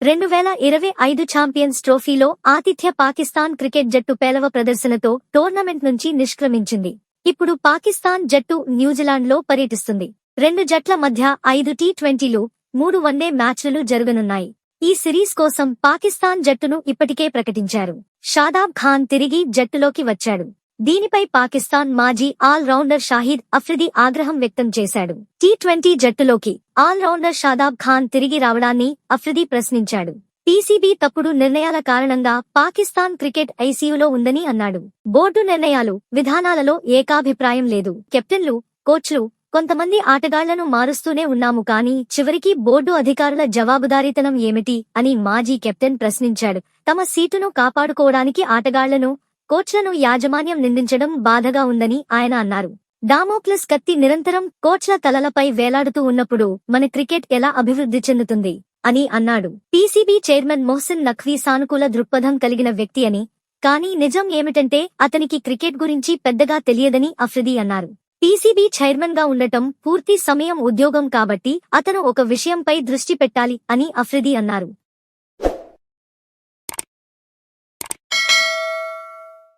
2025 champions ట్రోఫీలో ఆతిథ్య Pakistan cricket జట్టు పేలవ ప్రదర్శనతో టోర్నమెంట్ నుంచి నిష్క్రమించింది. ఇప్పుడు పాకిస్తాన్ జట్టు న్యూజిలాండ్లో పర్యటిస్తుంది. రెండు జట్ల మధ్య 5 టీ20లు, 3 వన్డే మ్యాచ్లు జరగనున్నాయి. ఈ సిరీస్ కోసం పాకిస్తాన్ జట్టును ఇప్పటికే ప్రకటించారు. షాదాబ్ ఖాన్ తిరిగి జట్టులోకి వచ్చాడు. దీనిపై పాకిస్తాన్ మాజీ ఆల్ రౌండర్ షాహిద్ అఫ్రిది ఆగ్రహం వ్యక్తం చేశాడు. టీ20 జట్టులోకి ఆల్ రౌండర్ షాదాబ్ ఖాన్ తిరిగి రావడాన్ని అఫ్రిది ప్రశ్నించాడు. పీసీబీ తప్పుడు నిర్ణయాల కారణంగా పాకిస్తాన్ క్రికెట్ ఐసీయూలో ఉందని అన్నాడు. బోర్డు నిర్ణయాలు, విధానాలలో ఏకాభిప్రాయం లేదు. కెప్టెన్లు, కోచ్లు, కొంతమంది ఆటగాళ్లను మారుస్తూనే ఉన్నాము, కానీ చివరికి బోర్డు అధికారుల జవాబుదారీతనం ఏమిటి అని మాజీ కెప్టెన్ ప్రశ్నించాడు. తమ సీటును కాపాడుకోవడానికి ఆటగాళ్లను, కోచ్లను యాజమాన్యం నిందించడం బాధగా ఉందని ఆయన అన్నారు. డామోక్లస్ కత్తి నిరంతరం కోచ్ల తలలపై వేలాడుతూ ఉన్నప్పుడు మన క్రికెట్ ఎలా అభివృద్ధి చెందుతుంది అని అన్నాడు. పీసీబీ చైర్మన్ మొహసిన్ నఖ్వీ సానుకూల దృక్పథం కలిగిన వ్యక్తి అని, కానీ నిజం ఏమిటంటే అతనికి క్రికెట్ గురించి పెద్దగా తెలియదని అఫ్రిది అన్నారు. పీసీబీ చైర్మన్ గా ఉండటం పూర్తి సమయం ఉద్యోగం కాబట్టి అతను ఒక విషయంపై దృష్టి పెట్టాలి అని అఫ్రిది అన్నారు.